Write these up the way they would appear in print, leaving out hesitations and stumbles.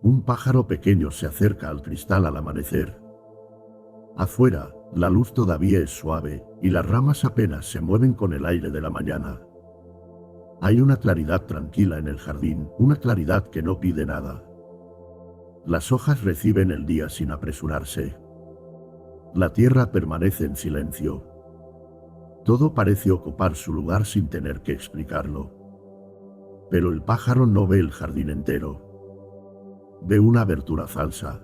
Un pájaro pequeño se acerca al cristal al amanecer. Afuera, la luz todavía es suave, y las ramas apenas se mueven con el aire de la mañana. Hay una claridad tranquila en el jardín, una claridad que no pide nada. Las hojas reciben el día sin apresurarse. La tierra permanece en silencio. Todo parece ocupar su lugar sin tener que explicarlo. Pero el pájaro no ve el jardín entero. Ve una abertura falsa.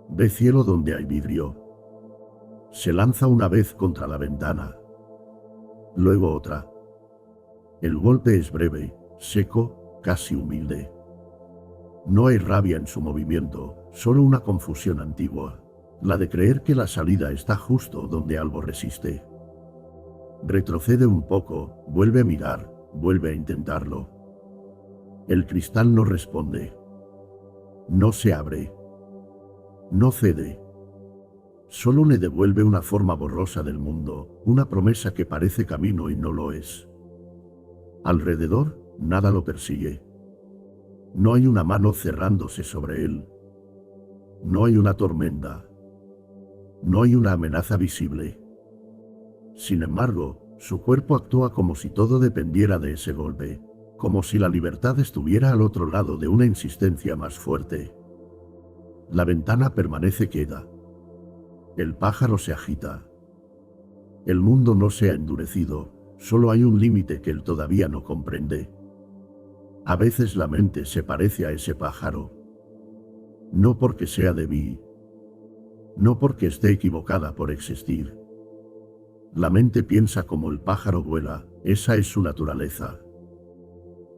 Ve cielo donde hay vidrio. Se lanza una vez contra la ventana. Luego otra. El golpe es breve, seco, casi humilde. No hay rabia en su movimiento, solo una confusión antigua, la de creer que la salida está justo donde algo resiste. Retrocede un poco, vuelve a mirar, vuelve a intentarlo. El cristal no responde. No se abre. No cede. Solo le devuelve una forma borrosa del mundo, una promesa que parece camino y no lo es. Alrededor, nada lo persigue. No hay una mano cerrándose sobre él. No hay una tormenta. No hay una amenaza visible. Sin embargo, su cuerpo actúa como si todo dependiera de ese golpe, como si la libertad estuviera al otro lado de una insistencia más fuerte. La ventana permanece quieta. El pájaro se agita. El mundo no se ha endurecido, solo hay un límite que él todavía no comprende. A veces la mente se parece a ese pájaro. No porque sea débil. No porque esté equivocada por existir. La mente piensa como el pájaro vuela, esa es su naturaleza.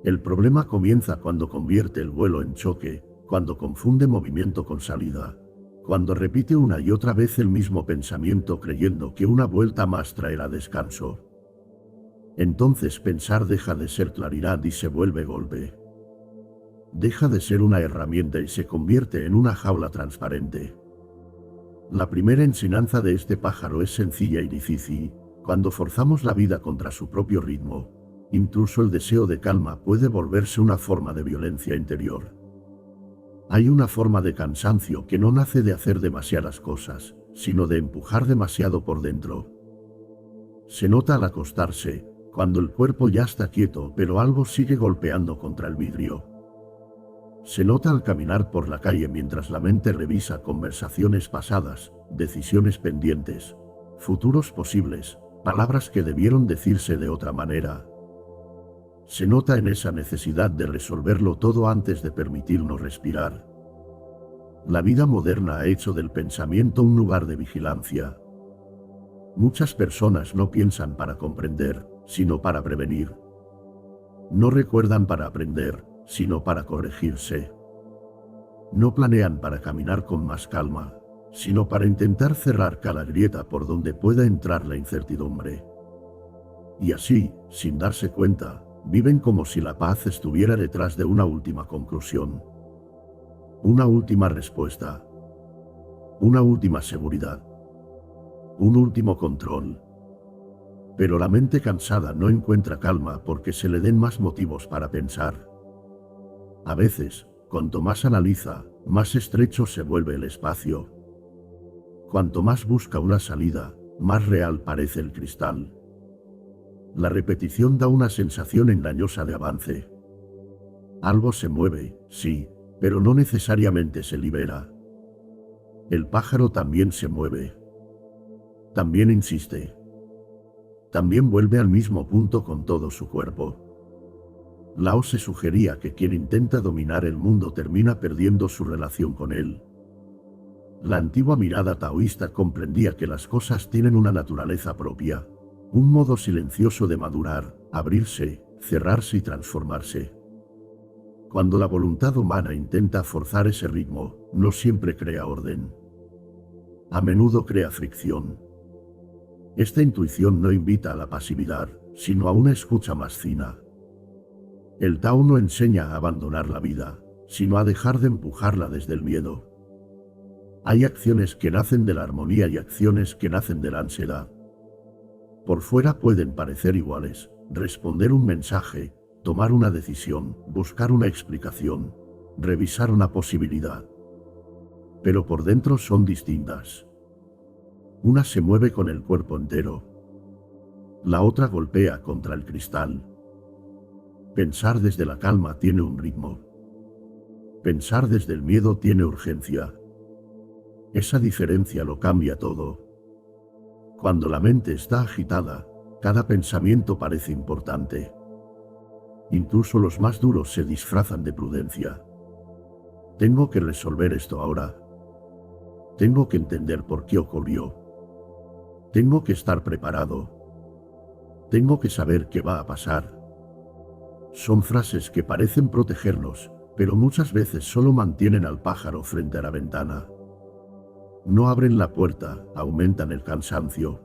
El problema comienza cuando convierte el vuelo en choque, cuando confunde movimiento con salida, cuando repite una y otra vez el mismo pensamiento creyendo que una vuelta más traerá descanso. Entonces pensar deja de ser claridad y se vuelve golpe. Deja de ser una herramienta y se convierte en una jaula transparente. La primera enseñanza de este pájaro es sencilla y difícil. Cuando forzamos la vida contra su propio ritmo, incluso el deseo de calma puede volverse una forma de violencia interior. Hay una forma de cansancio que no nace de hacer demasiadas cosas, sino de empujar demasiado por dentro. Se nota al acostarse, cuando el cuerpo ya está quieto pero algo sigue golpeando contra el vidrio. Se nota al caminar por la calle mientras la mente revisa conversaciones pasadas, decisiones pendientes, futuros posibles, palabras que debieron decirse de otra manera. Se nota en esa necesidad de resolverlo todo antes de permitirnos respirar. La vida moderna ha hecho del pensamiento un lugar de vigilancia. Muchas personas no piensan para comprender, sino para prevenir. No recuerdan para aprender, sino para corregirse. No planean para caminar con más calma, sino para intentar cerrar cada grieta por donde pueda entrar la incertidumbre. Y así, sin darse cuenta, viven como si la paz estuviera detrás de una última conclusión. Una última respuesta. Una última seguridad. Un último control. Pero la mente cansada no encuentra calma porque se le den más motivos para pensar. A veces, cuanto más analiza, más estrecho se vuelve el espacio. Cuanto más busca una salida, más real parece el cristal. La repetición da una sensación engañosa de avance. Algo se mueve, sí, pero no necesariamente se libera. El pájaro también se mueve. También insiste. También vuelve al mismo punto con todo su cuerpo. Lao se sugería que quien intenta dominar el mundo termina perdiendo su relación con él. La antigua mirada taoísta comprendía que las cosas tienen una naturaleza propia, un modo silencioso de madurar, abrirse, cerrarse y transformarse. Cuando la voluntad humana intenta forzar ese ritmo, no siempre crea orden. A menudo crea fricción. Esta intuición no invita a la pasividad, sino a una escucha más fina. El Tao no enseña a abandonar la vida, sino a dejar de empujarla desde el miedo. Hay acciones que nacen de la armonía y acciones que nacen de la ansiedad. Por fuera pueden parecer iguales, responder un mensaje, tomar una decisión, buscar una explicación. revisar una posibilidad. Pero por dentro son distintas. Una se mueve con el cuerpo entero. La otra golpea contra el cristal. Pensar desde la calma tiene un ritmo. Pensar desde el miedo tiene urgencia. Esa diferencia lo cambia todo. Cuando la mente está agitada, cada pensamiento parece importante. Incluso los más duros se disfrazan de prudencia. Tengo que resolver esto ahora. Tengo que entender por qué ocurrió. Tengo que estar preparado. Tengo que saber qué va a pasar. Son frases que parecen protegernos, pero muchas veces solo mantienen al pájaro frente a la ventana. No abren la puerta, aumentan el cansancio.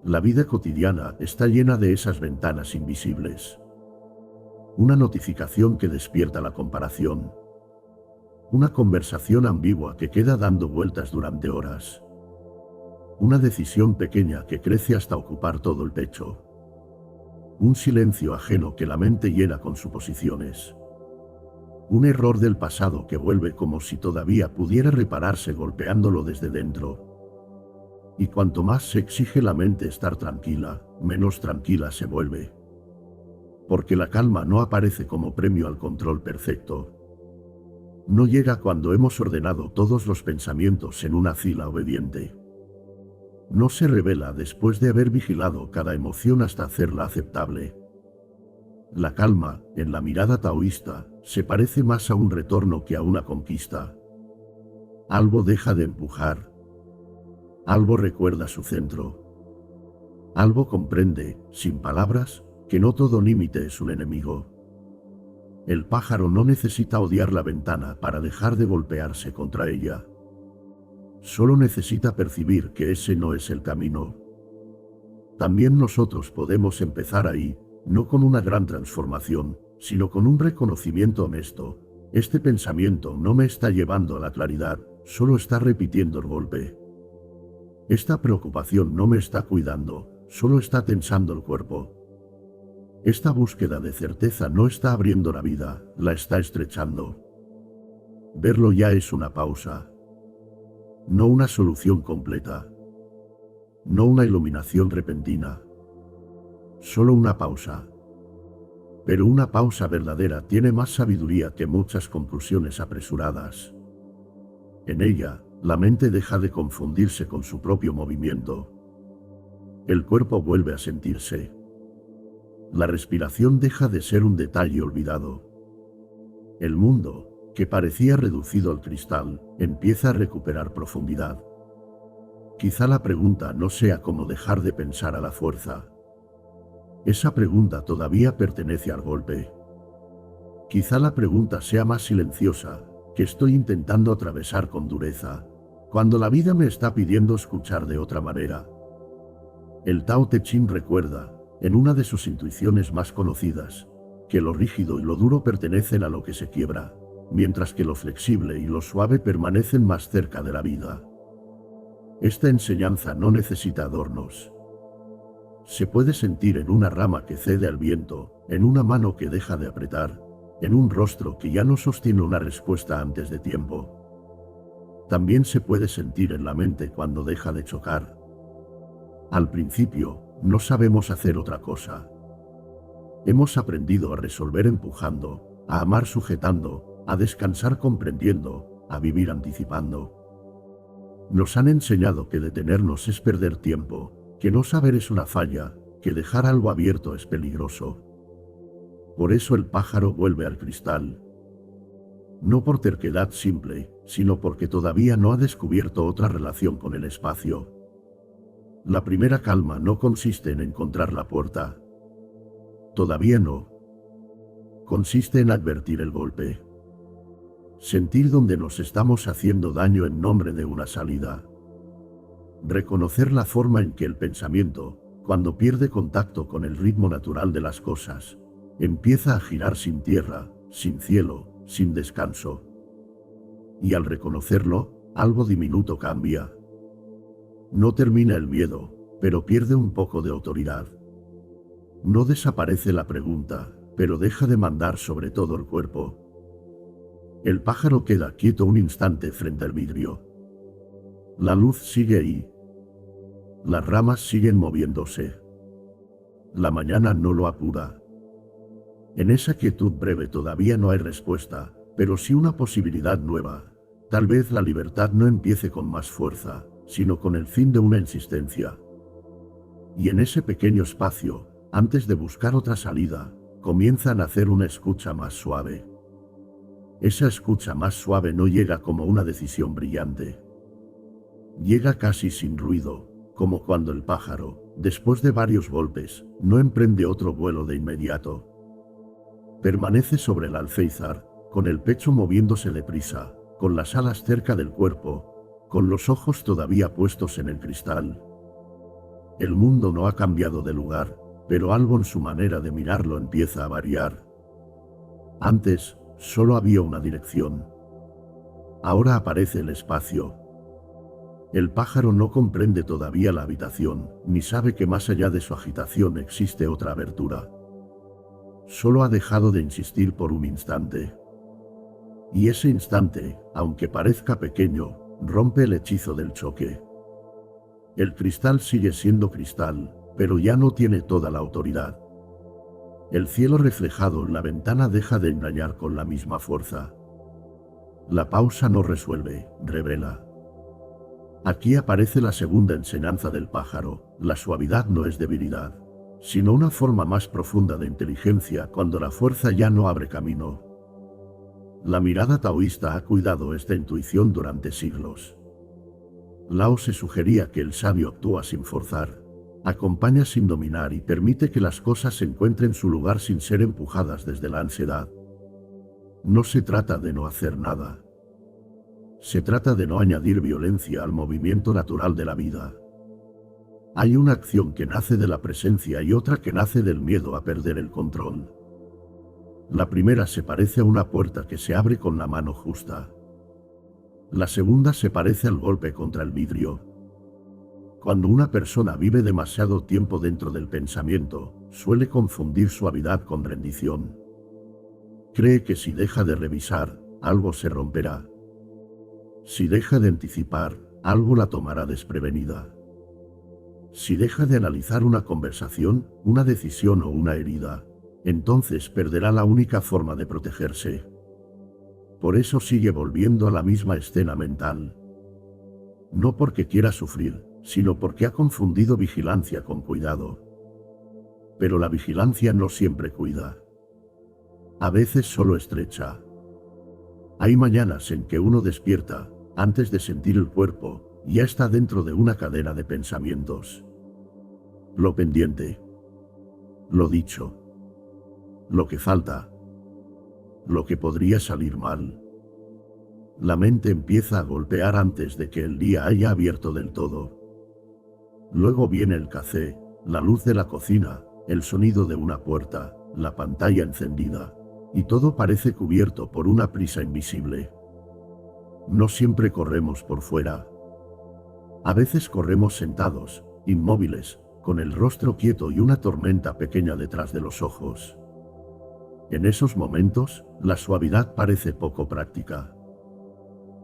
La vida cotidiana está llena de esas ventanas invisibles. Una notificación que despierta la comparación. Una conversación ambigua que queda dando vueltas durante horas. Una decisión pequeña que crece hasta ocupar todo el pecho. Un silencio ajeno que la mente llena con suposiciones. Un error del pasado que vuelve como si todavía pudiera repararse golpeándolo desde dentro. Y cuanto más se exige la mente estar tranquila, menos tranquila se vuelve. Porque la calma no aparece como premio al control perfecto. No llega cuando hemos ordenado todos los pensamientos en una fila obediente. No se revela después de haber vigilado cada emoción hasta hacerla aceptable. La calma, en la mirada taoísta, se parece más a un retorno que a una conquista. Algo deja de empujar. Algo recuerda su centro. Algo comprende, sin palabras, que no todo límite es un enemigo. El pájaro no necesita odiar la ventana para dejar de golpearse contra ella. Solo necesita percibir que ese no es el camino. También nosotros podemos empezar ahí, no con una gran transformación, sino con un reconocimiento honesto. Este pensamiento no me está llevando a la claridad, solo está repitiendo el golpe. Esta preocupación no me está cuidando, solo está tensando el cuerpo. Esta búsqueda de certeza no está abriendo la vida, la está estrechando. Verlo ya es una pausa. No una solución completa. No una iluminación repentina. Solo una pausa. Pero una pausa verdadera tiene más sabiduría que muchas conclusiones apresuradas. En ella, la mente deja de confundirse con su propio movimiento. El cuerpo vuelve a sentirse. La respiración deja de ser un detalle olvidado. El mundo, que parecía reducido al cristal, empieza a recuperar profundidad. Quizá la pregunta no sea cómo dejar de pensar a la fuerza. Esa pregunta todavía pertenece al golpe. Quizá la pregunta sea más silenciosa, que estoy intentando atravesar con dureza, cuando la vida me está pidiendo escuchar de otra manera. El Tao Te Ching recuerda, en una de sus intuiciones más conocidas, que lo rígido y lo duro pertenecen a lo que se quiebra, mientras que lo flexible y lo suave permanecen más cerca de la vida. Esta enseñanza no necesita adornos. Se puede sentir en una rama que cede al viento, en una mano que deja de apretar, en un rostro que ya no sostiene una respuesta antes de tiempo. También se puede sentir en la mente cuando deja de chocar. Al principio, no sabemos hacer otra cosa. Hemos aprendido a resolver empujando, a amar sujetando, a descansar comprendiendo, a vivir anticipando. Nos han enseñado que detenernos es perder tiempo, que no saber es una falla, que dejar algo abierto es peligroso. Por eso el pájaro vuelve al cristal. No por terquedad simple, sino porque todavía no ha descubierto otra relación con el espacio. La primera calma no consiste en encontrar la puerta. Todavía no. Consiste en advertir el golpe. Sentir dónde nos estamos haciendo daño en nombre de una salida. Reconocer la forma en que el pensamiento, cuando pierde contacto con el ritmo natural de las cosas, empieza a girar sin tierra, sin cielo, sin descanso. Y al reconocerlo, algo diminuto cambia. No termina el miedo, pero pierde un poco de autoridad. No desaparece la pregunta, pero deja de mandar sobre todo el cuerpo. El pájaro queda quieto un instante frente al vidrio. La luz sigue ahí. Las ramas siguen moviéndose. La mañana no lo apura. En esa quietud breve todavía no hay respuesta, pero sí una posibilidad nueva. Tal vez la libertad no empiece con más fuerza, sino con el fin de una insistencia. Y en ese pequeño espacio, antes de buscar otra salida, comienzan a hacer una escucha más suave. Esa escucha más suave no llega como una decisión brillante. Llega casi sin ruido, como cuando el pájaro, después de varios golpes, no emprende otro vuelo de inmediato. Permanece sobre el alféizar, con el pecho moviéndose deprisa, con las alas cerca del cuerpo, con los ojos todavía puestos en el cristal. El mundo no ha cambiado de lugar, pero algo en su manera de mirarlo empieza a variar. Antes, solo había una dirección. Ahora aparece el espacio. El pájaro no comprende todavía la habitación, ni sabe que más allá de su agitación existe otra abertura. Solo ha dejado de insistir por un instante. Y ese instante, aunque parezca pequeño, rompe el hechizo del choque. El cristal sigue siendo cristal, pero ya no tiene toda la autoridad. El cielo reflejado en la ventana deja de engañar con la misma fuerza. La pausa no resuelve, revela. Aquí aparece la segunda enseñanza del pájaro: la suavidad no es debilidad, sino una forma más profunda de inteligencia cuando la fuerza ya no abre camino. La mirada taoísta ha cuidado esta intuición durante siglos. Lao se sugería que el sabio actúa sin forzar, acompaña sin dominar y permite que las cosas encuentren su lugar sin ser empujadas desde la ansiedad. No se trata de no hacer nada. Se trata de no añadir violencia al movimiento natural de la vida. Hay una acción que nace de la presencia y otra que nace del miedo a perder el control. La primera se parece a una puerta que se abre con la mano justa. La segunda se parece al golpe contra el vidrio. Cuando una persona vive demasiado tiempo dentro del pensamiento, suele confundir suavidad con rendición. Cree que si deja de revisar, algo se romperá. Si deja de anticipar, algo la tomará desprevenida. Si deja de analizar una conversación, una decisión o una herida, entonces perderá la única forma de protegerse. Por eso sigue volviendo a la misma escena mental. No porque quiera sufrir, sino porque ha confundido vigilancia con cuidado. Pero la vigilancia no siempre cuida. A veces solo estrecha. Hay mañanas en que uno despierta, antes de sentir el cuerpo, ya está dentro de una cadena de pensamientos. Lo pendiente. Lo dicho. Lo que falta. Lo que podría salir mal. La mente empieza a golpear antes de que el día haya abierto del todo. Luego viene el café, la luz de la cocina, el sonido de una puerta, la pantalla encendida, y todo parece cubierto por una prisa invisible. No siempre corremos por fuera. A veces corremos sentados, inmóviles, con el rostro quieto y una tormenta pequeña detrás de los ojos. En esos momentos, la suavidad parece poco práctica.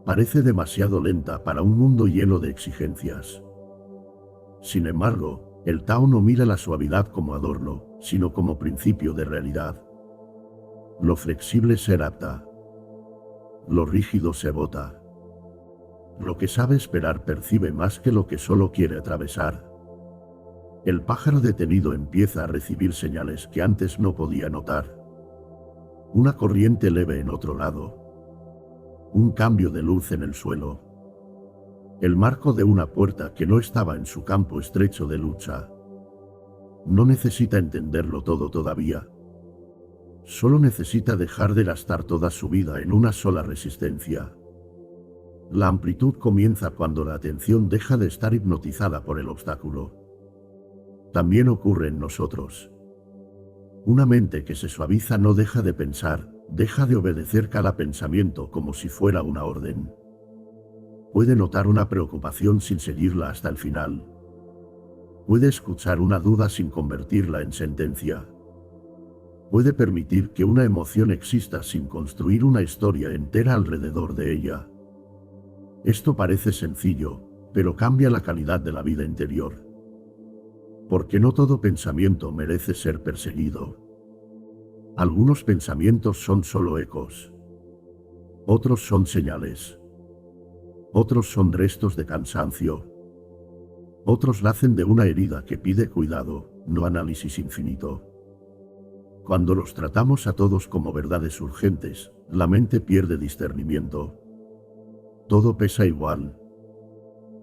Parece demasiado lenta para un mundo lleno de exigencias. Sin embargo, el Tao no mira la suavidad como adorno, sino como principio de realidad. Lo flexible se adapta. Lo rígido se bota. Lo que sabe esperar percibe más que lo que solo quiere atravesar. El pájaro detenido empieza a recibir señales que antes no podía notar. Una corriente leve en otro lado. Un cambio de luz en el suelo. El marco de una puerta que no estaba en su campo estrecho de lucha. No necesita entenderlo todo todavía. Solo necesita dejar de gastar toda su vida en una sola resistencia. La amplitud comienza cuando la atención deja de estar hipnotizada por el obstáculo. También ocurre en nosotros. Una mente que se suaviza no deja de pensar, deja de obedecer cada pensamiento como si fuera una orden. Puede notar una preocupación sin seguirla hasta el final. Puede escuchar una duda sin convertirla en sentencia. Puede permitir que una emoción exista sin construir una historia entera alrededor de ella. Esto parece sencillo, pero cambia la calidad de la vida interior. Porque no todo pensamiento merece ser perseguido. Algunos pensamientos son solo ecos. Otros son señales. Otros son restos de cansancio. Otros nacen de una herida que pide cuidado, no análisis infinito. Cuando los tratamos a todos como verdades urgentes, la mente pierde discernimiento. Todo pesa igual.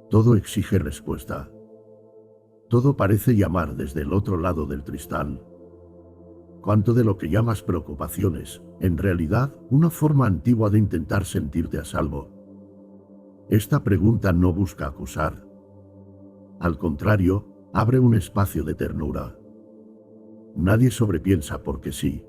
Todo exige respuesta. Todo parece llamar desde el otro lado del cristal. ¿Cuánto de lo que llamas preocupaciones, en realidad, una forma antigua de intentar sentirte a salvo? Esta pregunta no busca acusar. Al contrario, abre un espacio de ternura. Nadie sobrepiensa porque sí.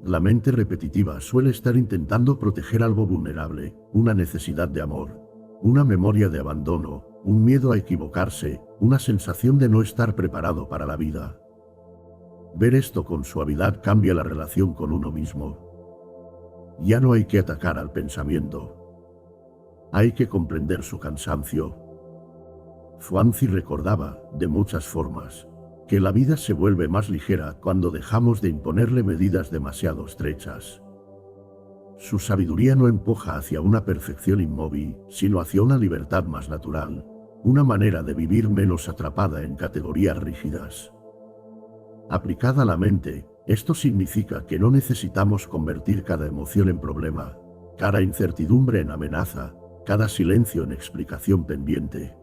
La mente repetitiva suele estar intentando proteger algo vulnerable, una necesidad de amor, una memoria de abandono, un miedo a equivocarse, una sensación de no estar preparado para la vida. Ver esto con suavidad cambia la relación con uno mismo. Ya no hay que atacar al pensamiento. Hay que comprender su cansancio. Zhuangzi recordaba, de muchas formas, que la vida se vuelve más ligera cuando dejamos de imponerle medidas demasiado estrechas. Su sabiduría no empuja hacia una perfección inmóvil, sino hacia una libertad más natural, una manera de vivir menos atrapada en categorías rígidas. Aplicada a la mente, esto significa que no necesitamos convertir cada emoción en problema, cada incertidumbre en amenaza, cada silencio en explicación pendiente.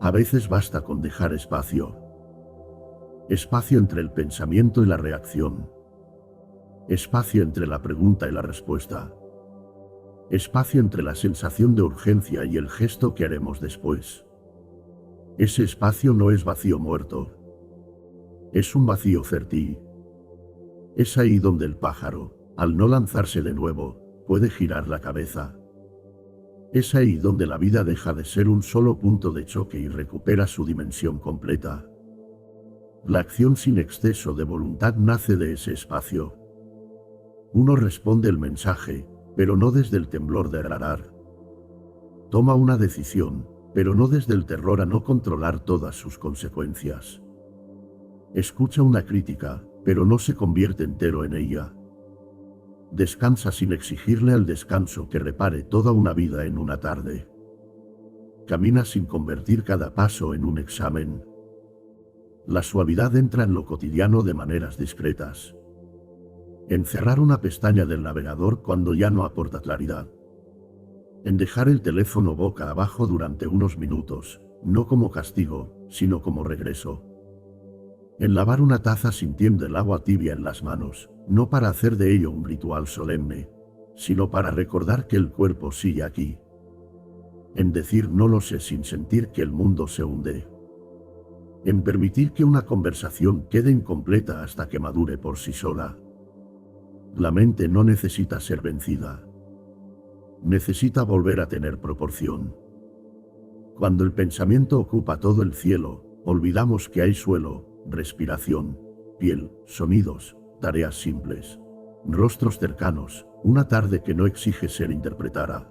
A veces basta con dejar espacio. Espacio entre el pensamiento y la reacción. Espacio entre la pregunta y la respuesta. Espacio entre la sensación de urgencia y el gesto que haremos después. Ese espacio no es vacío muerto. Es un vacío fértil. Es ahí donde el pájaro, al no lanzarse de nuevo, puede girar la cabeza. Es ahí donde la vida deja de ser un solo punto de choque y recupera su dimensión completa. La acción sin exceso de voluntad nace de ese espacio. Uno responde el mensaje, pero no desde el temblor de arar. Toma una decisión, pero no desde el terror a no controlar todas sus consecuencias. Escucha una crítica, pero no se convierte entero en ella. Descansa sin exigirle al descanso que repare toda una vida en una tarde. Camina sin convertir cada paso en un examen. La suavidad entra en lo cotidiano de maneras discretas. En cerrar una pestaña del navegador cuando ya no aporta claridad. En dejar el teléfono boca abajo durante unos minutos, no como castigo, sino como regreso. En lavar una taza sintiendo el agua tibia en las manos, no para hacer de ello un ritual solemne, sino para recordar que el cuerpo sigue aquí. En decir no lo sé sin sentir que el mundo se hunde. En permitir que una conversación quede incompleta hasta que madure por sí sola. La mente no necesita ser vencida. Necesita volver a tener proporción. Cuando el pensamiento ocupa todo el cielo, olvidamos que hay suelo, respiración, piel, sonidos, tareas simples, rostros cercanos, una tarde que no exige ser interpretada.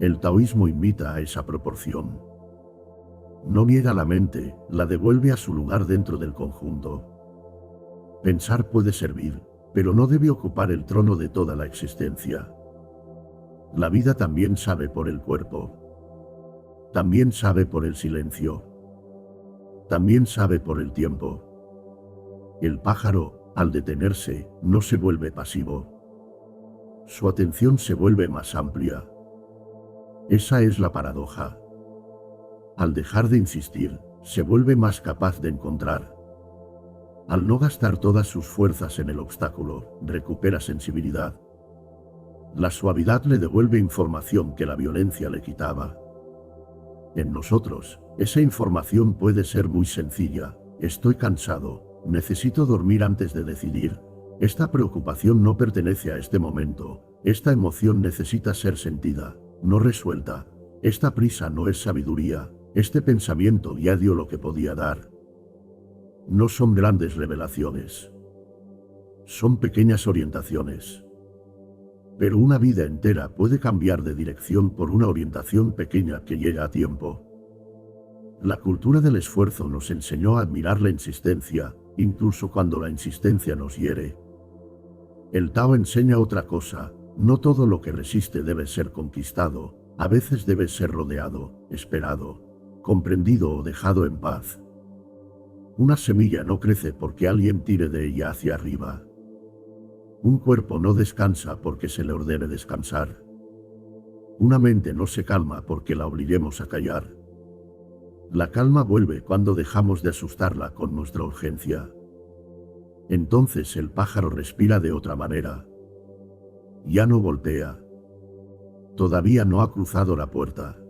El taoísmo imita a esa proporción. No niega la mente, la devuelve a su lugar dentro del conjunto. Pensar puede servir, pero no debe ocupar el trono de toda la existencia. La vida también sabe por el cuerpo. También sabe por el silencio. También sabe por el tiempo. El pájaro, al detenerse, no se vuelve pasivo. Su atención se vuelve más amplia. Esa es la paradoja. Al dejar de insistir, se vuelve más capaz de encontrar. Al no gastar todas sus fuerzas en el obstáculo, recupera sensibilidad. La suavidad le devuelve información que la violencia le quitaba. En nosotros, esa información puede ser muy sencilla. Estoy cansado, necesito dormir antes de decidir. Esta preocupación no pertenece a este momento. Esta emoción necesita ser sentida, no resuelta. Esta prisa no es sabiduría. Este pensamiento ya dio lo que podía dar. No son grandes revelaciones. Son pequeñas orientaciones. Pero una vida entera puede cambiar de dirección por una orientación pequeña que llega a tiempo. La cultura del esfuerzo nos enseñó a admirar la insistencia, incluso cuando la insistencia nos hiere. El Tao enseña otra cosa: no todo lo que resiste debe ser conquistado, a veces debe ser rodeado, esperado, comprendido o dejado en paz. Una semilla no crece porque alguien tire de ella hacia arriba. Un cuerpo no descansa porque se le ordene descansar. Una mente no se calma porque la obliguemos a callar. La calma vuelve cuando dejamos de asustarla con nuestra urgencia. Entonces el pájaro respira de otra manera. Ya no voltea. Todavía no ha cruzado la puerta.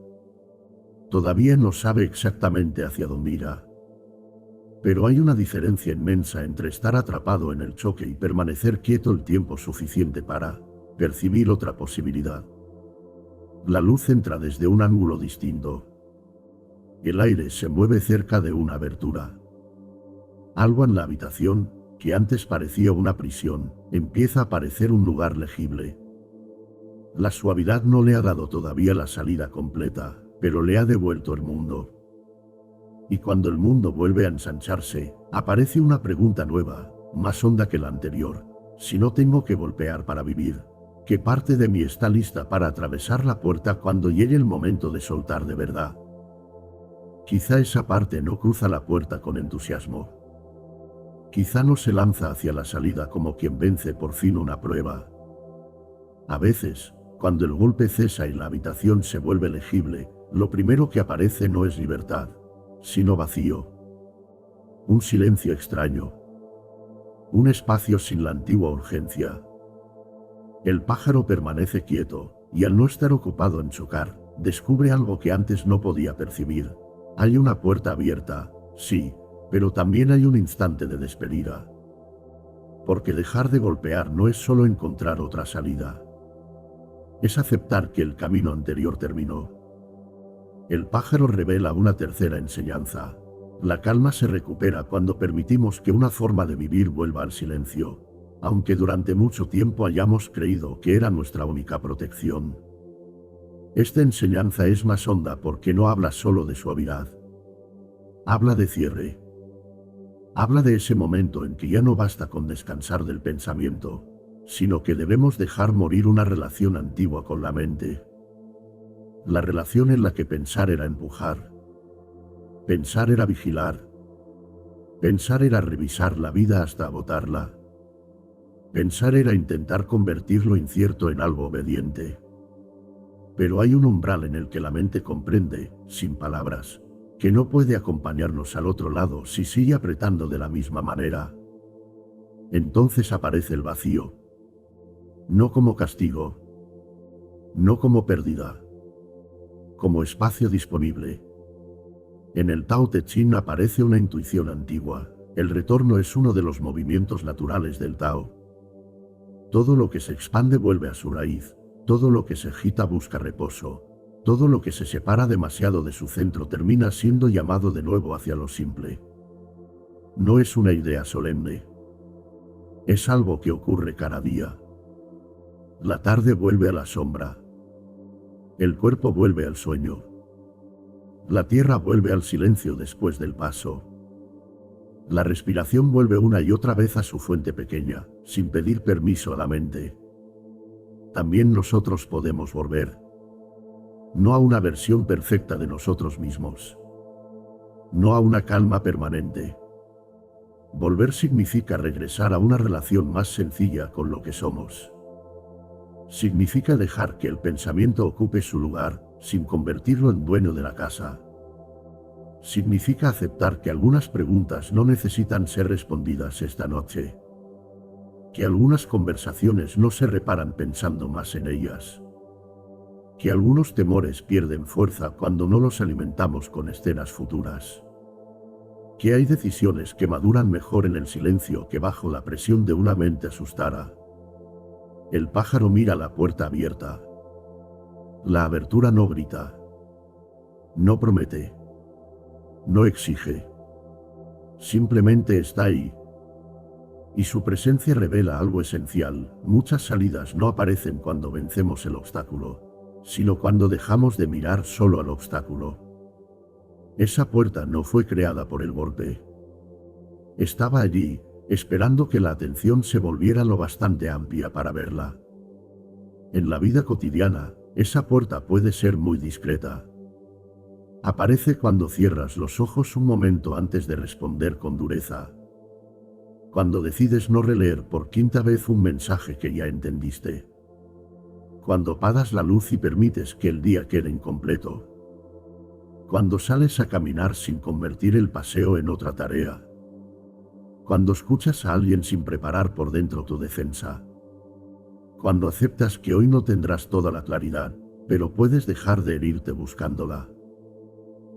Todavía no sabe exactamente hacia dónde irá. Pero hay una diferencia inmensa entre estar atrapado en el choque y permanecer quieto el tiempo suficiente para percibir otra posibilidad. La luz entra desde un ángulo distinto. El aire se mueve cerca de una abertura. Algo en la habitación, que antes parecía una prisión, empieza a parecer un lugar legible. La suavidad no le ha dado todavía la salida completa, pero le ha devuelto el mundo. Y cuando el mundo vuelve a ensancharse, aparece una pregunta nueva, más honda que la anterior. Si no tengo que golpear para vivir, ¿qué parte de mí está lista para atravesar la puerta cuando llegue el momento de soltar de verdad? Quizá esa parte no cruza la puerta con entusiasmo. Quizá no se lanza hacia la salida como quien vence por fin una prueba. A veces, cuando el golpe cesa y la habitación se vuelve legible, lo primero que aparece no es libertad, sino vacío. Un silencio extraño. Un espacio sin la antigua urgencia. El pájaro permanece quieto, y al no estar ocupado en chocar, descubre algo que antes no podía percibir. Hay una puerta abierta, sí, pero también hay un instante de despedida. Porque dejar de golpear no es solo encontrar otra salida. Es aceptar que el camino anterior terminó. El pájaro revela una tercera enseñanza. La calma se recupera cuando permitimos que una forma de vivir vuelva al silencio, aunque durante mucho tiempo hayamos creído que era nuestra única protección. Esta enseñanza es más honda porque no habla solo de suavidad. Habla de cierre. Habla de ese momento en que ya no basta con descansar del pensamiento, sino que debemos dejar morir una relación antigua con la mente. La relación en la que pensar era empujar. Pensar era vigilar. Pensar era revisar la vida hasta agotarla. Pensar era intentar convertir lo incierto en algo obediente. Pero hay un umbral en el que la mente comprende, sin palabras, que no puede acompañarnos al otro lado si sigue apretando de la misma manera. Entonces aparece el vacío. No como castigo. No como pérdida. Como espacio disponible. En el Tao Te Ching aparece una intuición antigua. El retorno es uno de los movimientos naturales del Tao. Todo lo que se expande vuelve a su raíz. Todo lo que se agita busca reposo. Todo lo que se separa demasiado de su centro termina siendo llamado de nuevo hacia lo simple. No es una idea solemne. Es algo que ocurre cada día. La tarde vuelve a la sombra. El cuerpo vuelve al sueño. La tierra vuelve al silencio después del paso. La respiración vuelve una y otra vez a su fuente pequeña, sin pedir permiso a la mente. También nosotros podemos volver. No a una versión perfecta de nosotros mismos. No a una calma permanente. Volver significa regresar a una relación más sencilla con lo que somos. Significa dejar que el pensamiento ocupe su lugar, sin convertirlo en dueño de la casa. Significa aceptar que algunas preguntas no necesitan ser respondidas esta noche. Que algunas conversaciones no se reparan pensando más en ellas. Que algunos temores pierden fuerza cuando no los alimentamos con escenas futuras. Que hay decisiones que maduran mejor en el silencio que bajo la presión de una mente asustada. El pájaro mira la puerta abierta. La abertura no grita. No promete. No exige. Simplemente está ahí. Y su presencia revela algo esencial: muchas salidas no aparecen cuando vencemos el obstáculo, sino cuando dejamos de mirar solo al obstáculo. Esa puerta no fue creada por el golpe. Estaba allí, esperando que la atención se volviera lo bastante amplia para verla. En la vida cotidiana, esa puerta puede ser muy discreta. Aparece cuando cierras los ojos un momento antes de responder con dureza. Cuando decides no releer por quinta vez un mensaje que ya entendiste. Cuando apagas la luz y permites que el día quede incompleto. Cuando sales a caminar sin convertir el paseo en otra tarea. Cuando escuchas a alguien sin preparar por dentro tu defensa. Cuando aceptas que hoy no tendrás toda la claridad, pero puedes dejar de herirte buscándola.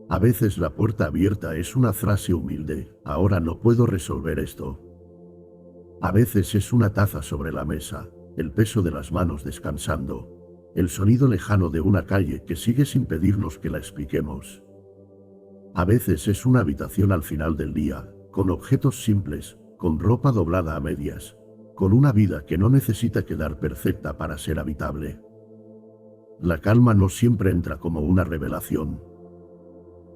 A veces la puerta abierta es una frase humilde: ahora no puedo resolver esto. A veces es una taza sobre la mesa, el peso de las manos descansando, el sonido lejano de una calle que sigue sin pedirnos que la expliquemos. A veces es una habitación al final del día, con objetos simples, con ropa doblada a medias, con una vida que no necesita quedar perfecta para ser habitable. La calma no siempre entra como una revelación.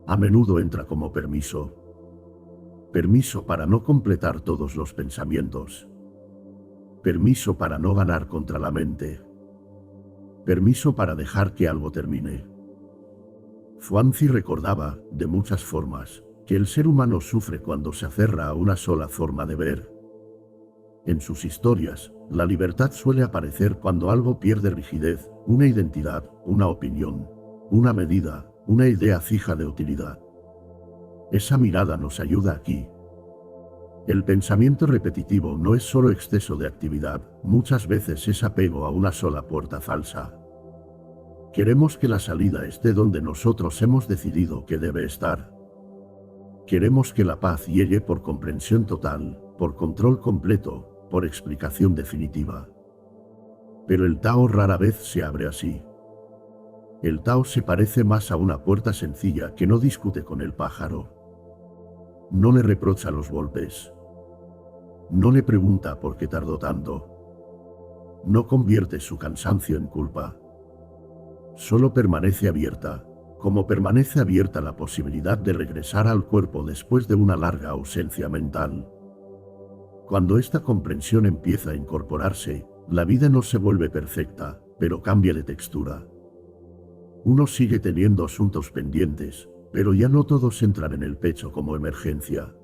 A menudo entra como permiso. Permiso para no completar todos los pensamientos. Permiso para no ganar contra la mente. Permiso para dejar que algo termine. Zhuangzi recordaba, de muchas formas, que el ser humano sufre cuando se aferra a una sola forma de ver. En sus historias, la libertad suele aparecer cuando algo pierde rigidez, una identidad, una opinión, una medida, una idea fija de utilidad. Esa mirada nos ayuda aquí. El pensamiento repetitivo no es solo exceso de actividad, muchas veces es apego a una sola puerta falsa. Queremos que la salida esté donde nosotros hemos decidido que debe estar. Queremos que la paz llegue por comprensión total, por control completo, por explicación definitiva. Pero el Tao rara vez se abre así. El Tao se parece más a una puerta sencilla que no discute con el pájaro. No le reprocha los golpes. No le pregunta por qué tardó tanto. No convierte su cansancio en culpa. Solo permanece abierta, como permanece abierta la posibilidad de regresar al cuerpo después de una larga ausencia mental. Cuando esta comprensión empieza a incorporarse, la vida no se vuelve perfecta, pero cambia de textura. Uno sigue teniendo asuntos pendientes, pero ya no todos entran en el pecho como emergencia.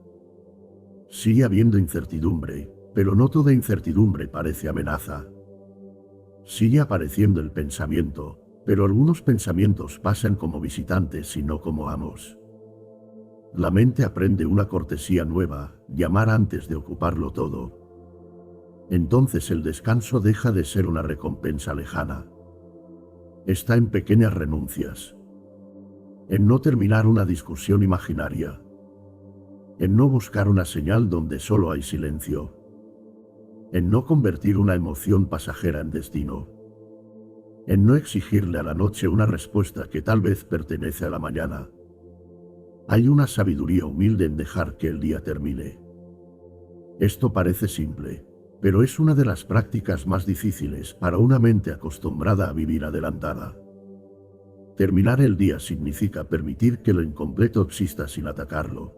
Sigue habiendo incertidumbre, pero no toda incertidumbre parece amenaza. Sigue apareciendo el pensamiento, pero algunos pensamientos pasan como visitantes y no como amos. La mente aprende una cortesía nueva: llamar antes de ocuparlo todo. Entonces el descanso deja de ser una recompensa lejana. Está en pequeñas renuncias. En no terminar una discusión imaginaria. En no buscar una señal donde solo hay silencio. En no convertir una emoción pasajera en destino. En no exigirle a la noche una respuesta que tal vez pertenece a la mañana. Hay una sabiduría humilde en dejar que el día termine. Esto parece simple, pero es una de las prácticas más difíciles para una mente acostumbrada a vivir adelantada. Terminar el día significa permitir que lo incompleto exista sin atacarlo.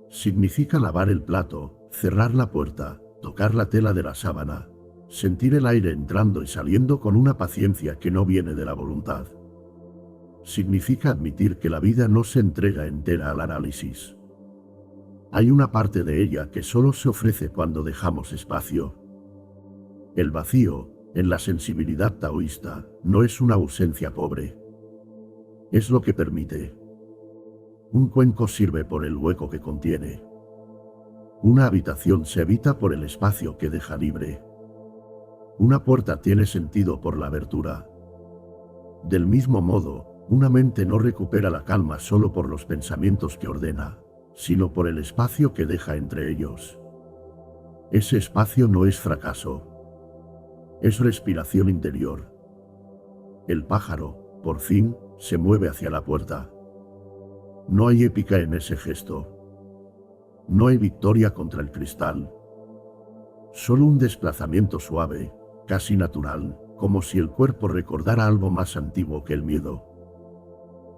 Significa lavar el plato, cerrar la puerta, tocar la tela de la sábana, sentir el aire entrando y saliendo con una paciencia que no viene de la voluntad. Significa admitir que la vida no se entrega entera al análisis. Hay una parte de ella que solo se ofrece cuando dejamos espacio. El vacío, en la sensibilidad taoísta, no es una ausencia pobre. Es lo que permite. Un cuenco sirve por el hueco que contiene. Una habitación se habita por el espacio que deja libre. Una puerta tiene sentido por la abertura. Del mismo modo, una mente no recupera la calma solo por los pensamientos que ordena, sino por el espacio que deja entre ellos. Ese espacio no es fracaso. Es respiración interior. El pájaro, por fin, se mueve hacia la puerta. No hay épica en ese gesto. No hay victoria contra el cristal. Solo un desplazamiento suave, casi natural, como si el cuerpo recordara algo más antiguo que el miedo.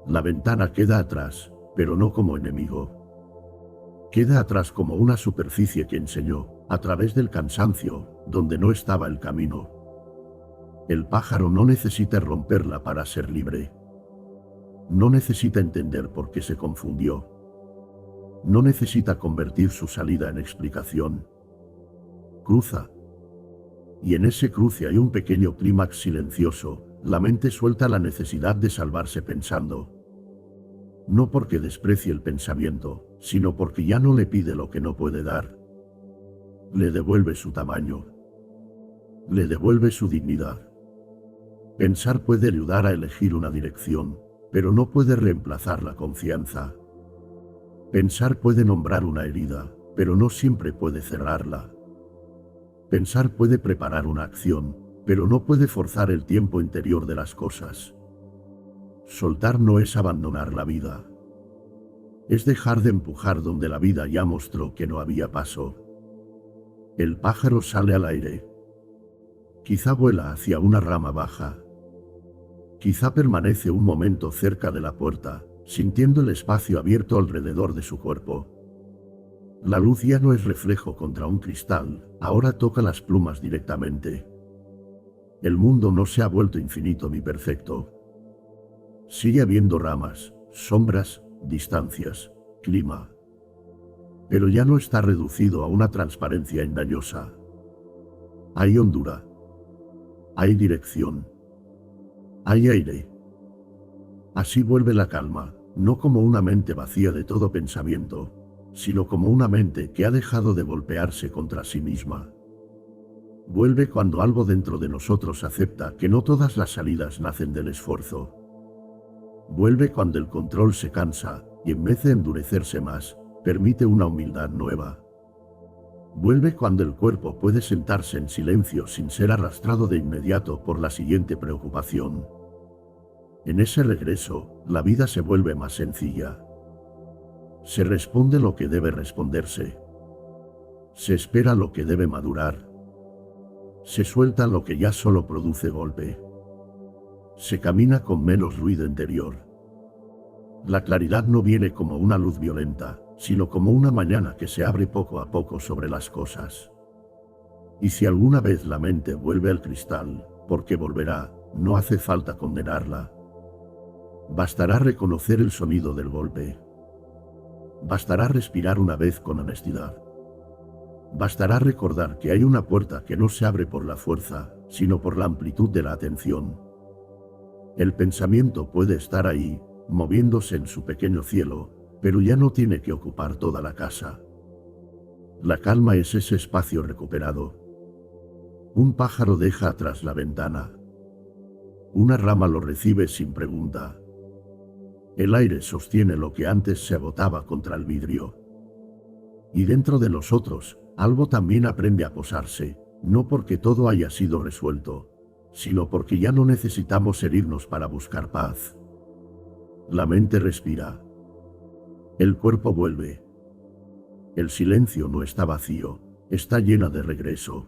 La ventana queda atrás, pero no como enemigo. Queda atrás como una superficie que enseñó, a través del cansancio, donde no estaba el camino. El pájaro no necesita romperla para ser libre. No necesita entender por qué se confundió. No necesita convertir su salida en explicación. Cruza. Y en ese cruce hay un pequeño clímax silencioso. La mente suelta la necesidad de salvarse pensando. No porque desprecie el pensamiento, sino porque ya no le pide lo que no puede dar. Le devuelve su tamaño. Le devuelve su dignidad. Pensar puede ayudar a elegir una dirección, pero no puede reemplazar la confianza. Pensar puede nombrar una herida, pero no siempre puede cerrarla. Pensar puede preparar una acción, pero no puede forzar el tiempo interior de las cosas. Soltar no es abandonar la vida. Es dejar de empujar donde la vida ya mostró que no había paso. El pájaro sale al aire. Quizá vuela hacia una rama baja. Quizá permanece un momento cerca de la puerta, sintiendo el espacio abierto alrededor de su cuerpo. La luz ya no es reflejo contra un cristal, ahora toca las plumas directamente. El mundo no se ha vuelto infinito ni perfecto. Sigue habiendo ramas, sombras, distancias, clima. Pero ya no está reducido a una transparencia engañosa. Hay hondura. Hay dirección. Hay aire. Así vuelve la calma, no como una mente vacía de todo pensamiento, sino como una mente que ha dejado de golpearse contra sí misma. Vuelve cuando algo dentro de nosotros acepta que no todas las salidas nacen del esfuerzo. Vuelve cuando el control se cansa y en vez de endurecerse más, permite una humildad nueva. Vuelve cuando el cuerpo puede sentarse en silencio sin ser arrastrado de inmediato por la siguiente preocupación. En ese regreso, la vida se vuelve más sencilla. Se responde lo que debe responderse. Se espera lo que debe madurar. Se suelta lo que ya solo produce golpe. Se camina con menos ruido interior. La claridad no viene como una luz violenta, sino como una mañana que se abre poco a poco sobre las cosas. Y si alguna vez la mente vuelve al cristal, porque volverá, no hace falta condenarla. Bastará reconocer el sonido del golpe. Bastará respirar una vez con honestidad. Bastará recordar que hay una puerta que no se abre por la fuerza, sino por la amplitud de la atención. El pensamiento puede estar ahí, moviéndose en su pequeño cielo, pero ya no tiene que ocupar toda la casa. La calma es ese espacio recuperado. Un pájaro deja atrás la ventana. Una rama lo recibe sin pregunta. El aire sostiene lo que antes se agotaba contra el vidrio. Y dentro de nosotros, algo también aprende a posarse, no porque todo haya sido resuelto, sino porque ya no necesitamos herirnos para buscar paz. La mente respira. El cuerpo vuelve. El silencio no está vacío, está llena de regreso.